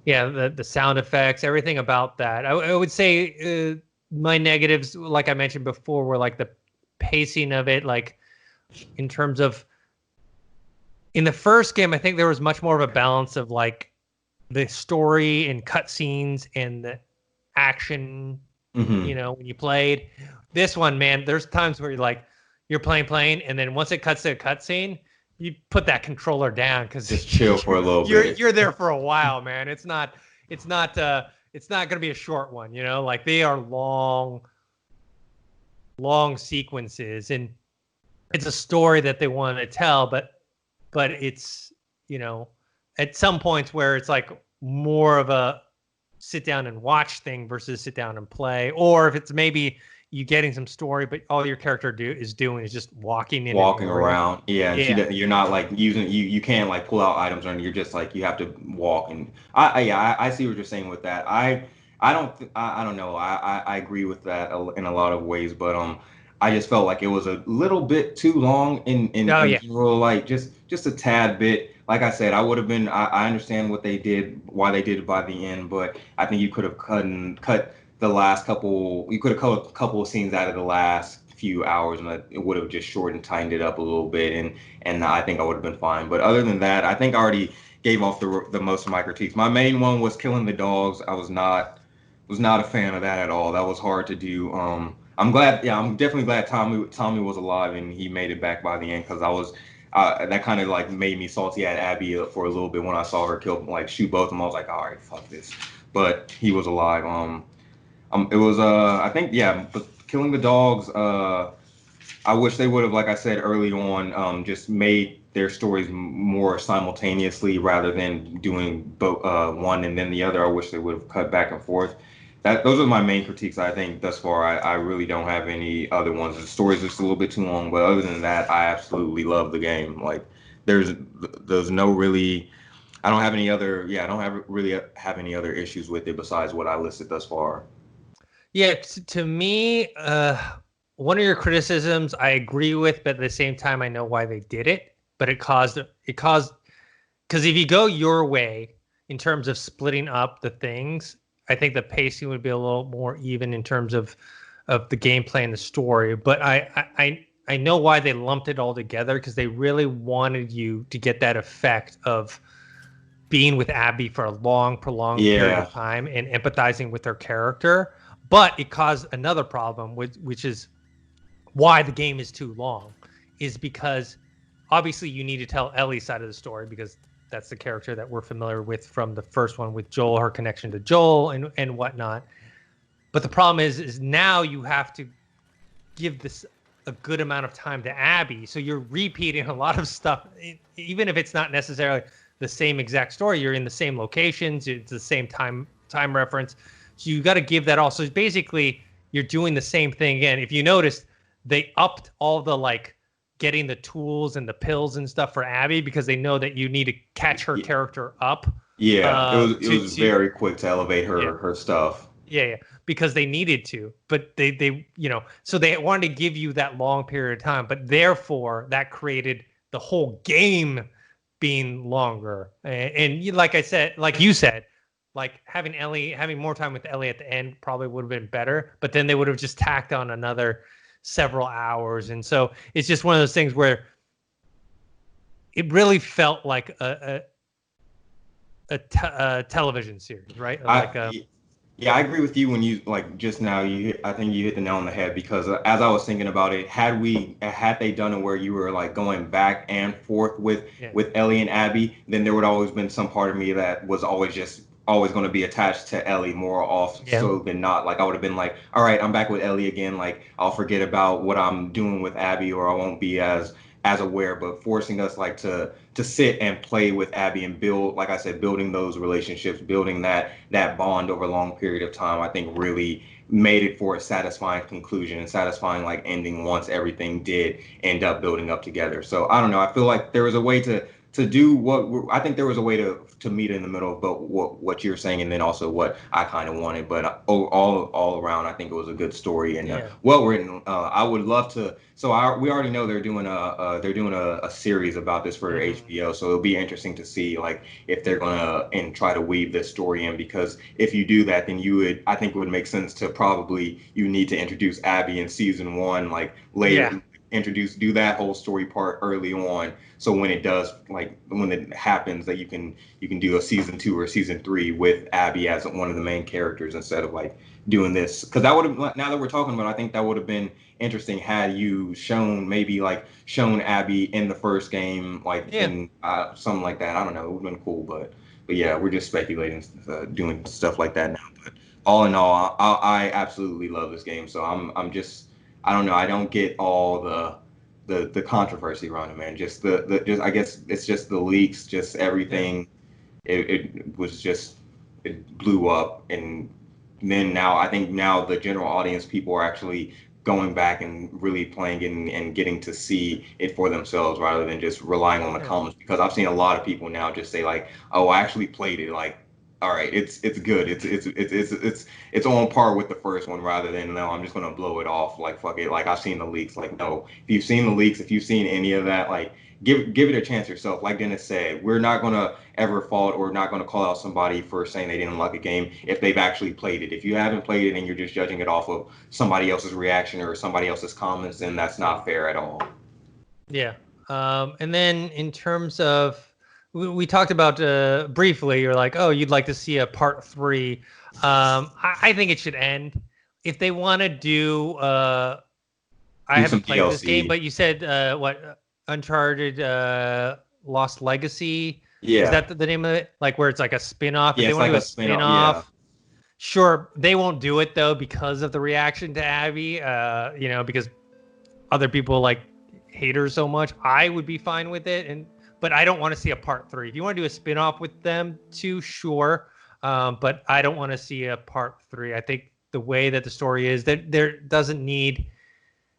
yeah, the sound effects, everything about that. I would say my negatives, like I mentioned before, were like the pacing of it, like in terms of. In the first game, I think there was much more of a balance of like the story and cutscenes and the action, when you played. This one, man, there's times where you're playing, and then once it cuts to a cutscene, you put that controller down because just chill for a little bit. You're there for a while, man. It's not gonna be a short one, like they are long sequences, and it's a story that they want to tell, but it's, at some points where it's like more of a sit down and watch thing versus sit down and play. Or if it's maybe you getting some story, but all your character is just walking around. Yeah. You're not like using, you can't like pull out items or anything. You're just like, you have to walk. And I see what you're saying with that. I don't know. I agree with that in a lot of ways, but, I just felt like it was a little bit too long in general, like just a tad bit. Like I said, I would have been. I understand why they did it by the end, but I think you could have cut the last couple. You could have cut a couple of scenes out of the last few hours, and it would have just shortened, tightened it up a little bit, and I think I would have been fine. But other than that, I think I already gave off the most of my critiques. My main one was killing the dogs. I was not a fan of that at all. That was hard to do. I'm definitely glad Tommy was alive and he made it back by the end, because I was that kind of like made me salty at Abby for a little bit when I saw her shoot both of them. I was like, all right, fuck this. But he was alive. It was I think but killing the dogs. I wish they would have, like I said early on, just made their stories more simultaneously rather than doing both one and then the other. I wish they would have cut back and forth. Those are my main critiques, I think, thus far. I really don't have any other ones. The story's just a little bit too long, but other than that, I absolutely love the game. Like, there's no really, I don't have any other, I don't really have any other issues with it besides what I listed thus far. Yeah, to me, one of your criticisms I agree with, but at the same time, I know why they did it. But it caused, because if you go your way in terms of splitting up the things, I think the pacing would be a little more even in terms of the gameplay and the story. But I know why they lumped it all together, because they really wanted you to get that effect of being with Abby for a long, prolonged period of time and empathizing with her character. But it caused another problem, which is why the game is too long, is because obviously you need to tell Ellie's side of the story, because that's the character that we're familiar with from the first one with Joel, her connection to Joel and whatnot. But the problem is now you have to give this a good amount of time to Abby. So you're repeating a lot of stuff, even if it's not necessarily the same exact story. You're in the same locations. It's the same time reference. So you got to give that all. So basically you're doing the same thing again. If you noticed, they upped all the getting the tools and the pills and stuff for Abby, because they know that you need to catch her character up. Yeah, it was very quick to elevate her stuff. Yeah, because they needed to, but they so they wanted to give you that long period of time, but therefore that created the whole game being longer. And like you said, like having more time with Ellie at the end probably would have been better, but then they would have just tacked on another several hours. And so it's just one of those things where it really felt like a television series, right? Yeah, I agree with you when you like just now. I think you hit the nail on the head because as I was thinking about it, had they done it where you were like going back and forth with Ellie and Abby, then there would always been some part of me that was always going to be attached to Ellie more off so than not. Like I would have been like, all right, I'm back with Ellie again. Like I'll forget about what I'm doing with Abby, or I won't be as aware, but forcing us like to sit and play with Abby and build, like I said, building those relationships, building that bond over a long period of time, I think really made it for a satisfying conclusion and satisfying like ending once everything did end up building up together. So I don't know. I feel like there was a way to do what I think there was a way to meet in the middle of both what you're saying and then also what I kind of wanted. But all around, I think it was a good story and well written. I would love to. So we already know they're doing a series about this for HBO. So it'll be interesting to see like if they're gonna and try to weave this story in, because if you do that, then I think it would make sense to probably you need to introduce Abby in season 1 like later. Yeah. Do that whole story part early on, so when it happens that you can do a season 2 or season 3 with Abby as one of the main characters instead of like doing this, because that would have, now that we're talking about it, I think that would have been interesting had you shown Abby in the first game, like in something like that. I don't know, it would have been cool, but yeah, we're just speculating, doing stuff like that now. But all in all, I absolutely love this game, so I'm just, I don't know. I don't get all the controversy around it, man. Just just I guess it's just the leaks, just everything. It was just, it blew up, and then now I think now the general audience, people are actually going back and really playing and getting to see it for themselves rather than just relying on the comments. Because I've seen a lot of people now just say like, "Oh, I actually played it." Like, all right, it's good. It's on par with the first one, rather than no, I'm just gonna blow it off. Like fuck it. Like I've seen the leaks. Like no, if you've seen the leaks, if you've seen any of that, like give it a chance yourself. Like Dennis said, we're not gonna ever fault or not gonna call out somebody for saying they didn't like a game if they've actually played it. If you haven't played it and you're just judging it off of somebody else's reaction or somebody else's comments, then that's not fair at all. Yeah. And then in terms of, we talked about briefly, you're like, oh, you'd like to see a part 3. I think it should end. If they want to do, I haven't played DLC. This game, but you said what, Uncharted Lost Legacy? Yeah. Is that the name of it? Like where it's like a spin-off? Yeah, if they want like to do a spin-off. Yeah. Sure, they won't do it though because of the reaction to Abby. Because other people like hate her so much. I would be fine with it, but I don't want to see a part 3. If you want to do a spin-off with them too, sure. But I don't want to see a part 3. I think the way that the story is, that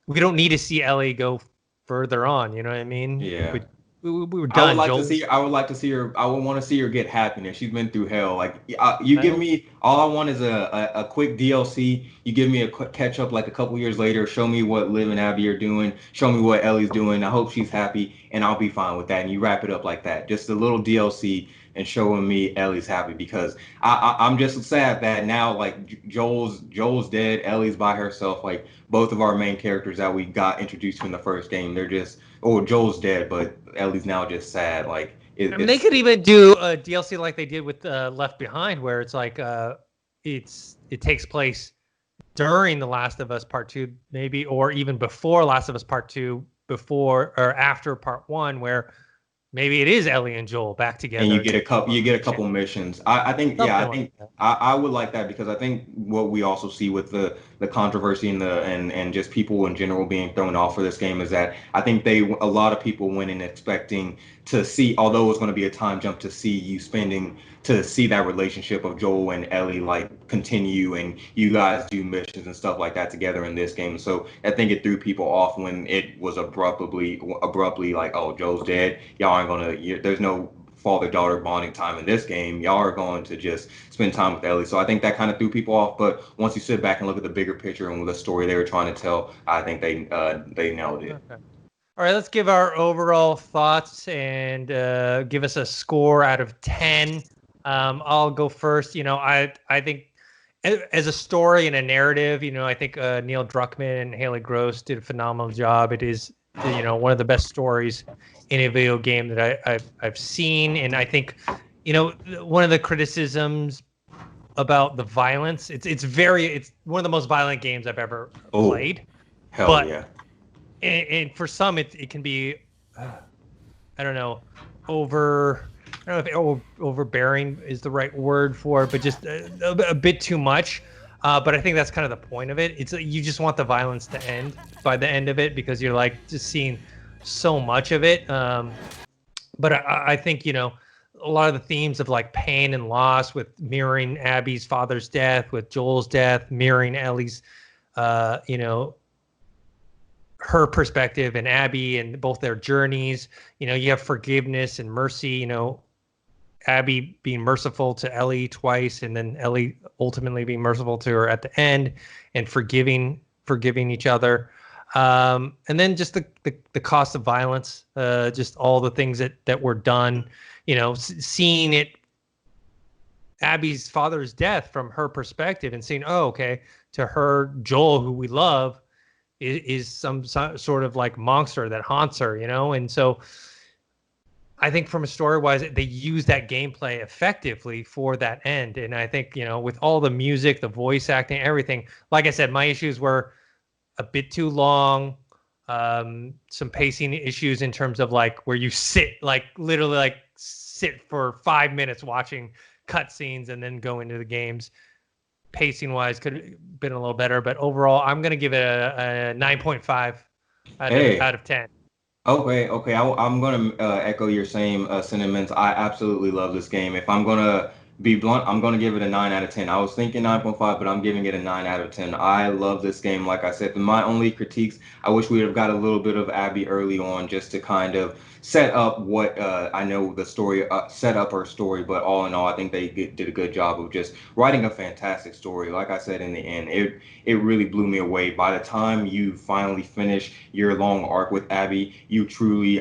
we don't need to see Ellie go further on. You know what I mean? Yeah. We were done. I would like to see her. I would want to see her get happiness. She's been through hell. Like give me, all I want is a quick DLC. You give me a quick catch up, like a couple years later. Show me what Liv and Abby are doing. Show me what Ellie's doing. I hope she's happy, and I'll be fine with that. And you wrap it up like that. Just a little DLC and showing me Ellie's happy, because I'm just sad that now like Joel's dead. Ellie's by herself. Like both of our main characters that we got introduced to in the first game, they're just, Joel's dead, but Ellie's now just sad. Like they could even do a DLC like they did with Left Behind, where it's like it takes place during The Last of Us Part 2, maybe, or even before Last of Us Part 2, before or after Part 1, where maybe it is Ellie and Joel back together. And you get a couple missions. I think I would like that, because I think what we also see with the controversy and just people in general being thrown off for this game is that I think a lot of people went in expecting to see, although it's going to be a time jump, to see that relationship of Joel and Ellie like continue, and you guys do missions and stuff like that together in this game. So I think it threw people off when it was abruptly like, oh, Joel's dead. Y'all aren't gonna. There's no father-daughter bonding time in this game. Y'all are going to just spend time with Ellie. So I think that kind of threw people off. But once you sit back and look at the bigger picture and the story they were trying to tell, I think they nailed it. Okay. All right, let's give our overall thoughts and give us a score out of 10. I'll go first. I think as a story and a narrative, I think Neil Druckmann and Haley Gross did a phenomenal job. It is, one of the best stories in a video game that I've seen. And I think, one of the criticisms about the violence, it's one of the most violent games I've ever played. Hell but, yeah. And for some, it can be, I don't know if overbearing is the right word for it, but just a bit too much. But I think that's kind of the point of it. It's you just want the violence to end by the end of it because you're like just seeing so much of it. But I think, a lot of the themes of like pain and loss with mirroring Abby's father's death, with Joel's death, mirroring Ellie's, her perspective and Abby and both their journeys. You have forgiveness and mercy, Abby being merciful to Ellie twice and then Ellie ultimately being merciful to her at the end and forgiving each other. And then just the cost of violence, just all the things that were done, seeing it, Abby's father's death from her perspective and seeing, to her, Joel, who we love, is some sort of like monster that haunts her, and so I think from a story-wise, they use that gameplay effectively for that end. And I think, with all the music, the voice acting, everything, like I said, my issues were a bit too long, some pacing issues in terms of like where you sit, like literally like sit for 5 minutes watching cutscenes and then go into the games. Pacing wise could have been a little better, but overall I'm going to give it a 9.5 out of 10. Okay. I'm gonna echo your same sentiments. I absolutely love this game. If I'm gonna be blunt, I'm gonna give it a 9 out of 10. I was thinking 9.5, but I'm giving it a 9 out of 10. I love this game. Like I said, my only critiques, I wish we would have got a little bit of Abby early on just to kind of set up what I know the story, set up her story. But all in all, I think they did a good job of just writing a fantastic story. Like I said, in the end, it really blew me away. By the time you finally finish your long arc with Abby,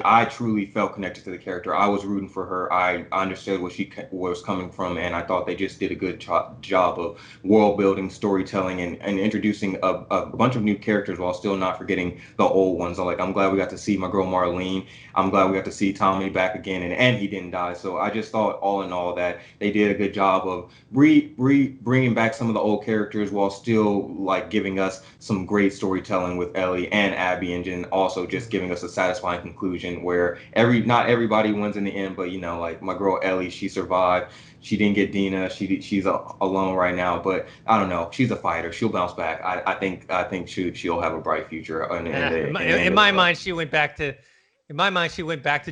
I truly felt connected to the character. I was rooting for her. I understood where she was coming from, and I thought they just did a good job of world building, storytelling, and introducing a bunch of new characters while still not forgetting the old ones. So, like, I'm glad we got to see my girl Marlene. I'm glad we got to see Tommy back again, and he didn't die. So I just thought, all in all, that they did a good job of bringing back some of the old characters while still like giving us some great storytelling with Ellie and Abby, and then also just giving us a satisfying conclusion where not everybody wins in the end, but like my girl Ellie, she survived. She didn't get Dina. She's alone right now, but I don't know. She's a fighter. She'll bounce back. I think she'll have a bright future. In my mind, she went back to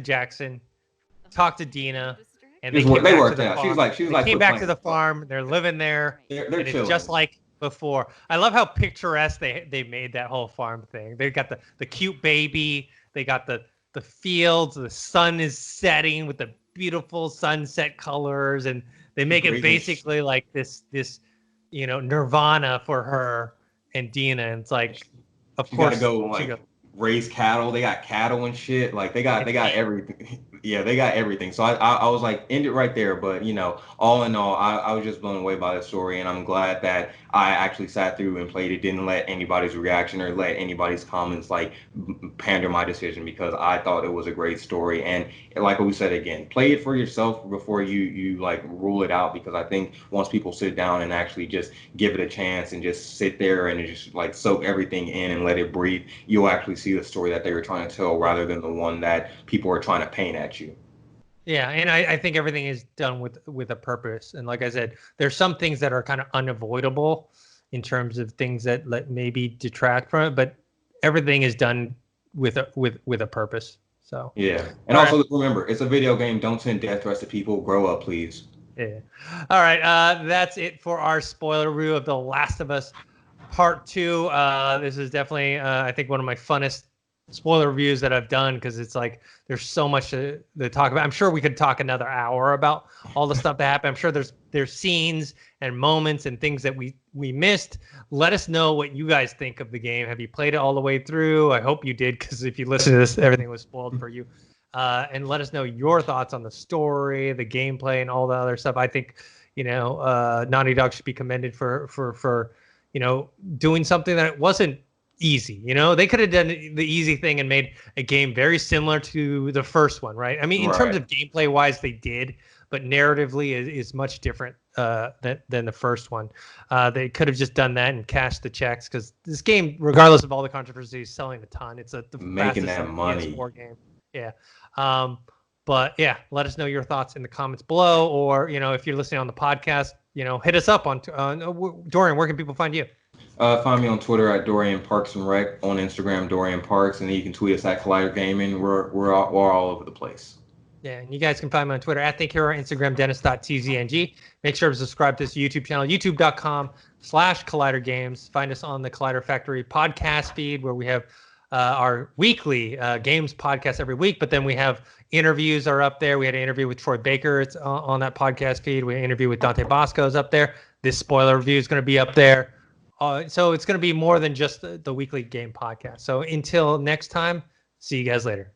Jackson, talked to Dina, and they worked out. She came back to the farm. They're living there. They're and it's just like before. I love how picturesque they made that whole farm thing. They got the cute baby. They got the fields. The sun is setting with the beautiful sunset colors, and they make it basically like this nirvana for her and Dina. And it's like, of course, gotta go raise cattle. They got cattle and shit. Like they got everything. Yeah, they got everything. So I was like, end it right there. But all in all, I was just blown away by the story, and I'm glad that I actually sat through and played it. Didn't let anybody's reaction or let anybody's comments like pander my decision, because I thought it was a great story. And like we said again, play it for yourself before you like rule it out, because I think once people sit down and actually just give it a chance and just sit there and just like soak everything in and let it breathe, you'll actually see the story that they were trying to tell rather than the one that people are trying to paint at you. Yeah, and I think everything is done with a purpose. And like I said, there's some things that are kind of unavoidable in terms of things that maybe detract from it, but everything is done with a purpose. So yeah, and also remember, it's a video game. Don't send death threats to people. Grow up, please. Yeah. All right, that's it for our spoiler review of The Last of Us Part 2. This is definitely, I think, one of my funnest spoiler reviews that I've done, because it's like there's so much to talk about. I'm sure we could talk another hour about all the stuff that happened. I'm sure there's scenes and moments and things that we missed. Let us know what you guys think of the game. Have you played it all the way through? I hope you did, because if you listen to this, everything was spoiled for you. and let us know your thoughts on the story, the gameplay, and all the other stuff. I think, Naughty Dog should be commended for doing something that wasn't easy. They could have done the easy thing and made a game very similar to the first one, right? I mean, in terms of gameplay wise, they did, but narratively is much different than the first one. They could have just done that and cashed the checks, because this game, regardless of all the controversy, is selling a ton. It's the making fastest that money PS4 game. Yeah. But yeah, let us know your thoughts in the comments below, or if you're listening on the podcast, hit us up on Dorian. Where can people find you? Find me on Twitter at Dorian Parks and Rec, on Instagram Dorian Parks, and then you can tweet us at Collider Gaming. We're all over the place. Yeah, and you guys can find me on Twitter at ThinkHero, Instagram Dennis.tzng. Make sure to subscribe to this YouTube channel, youtube.com/Collider Games. Find us on the Collider Factory podcast feed, where we have our weekly games podcast every week, but then we have interviews are up there. We had an interview with Troy Baker. It's on that podcast feed. We had an interview with Dante Bosco is up there. This spoiler review is going to be up there. So it's going to be more than just the weekly game podcast. So until next time, see you guys later.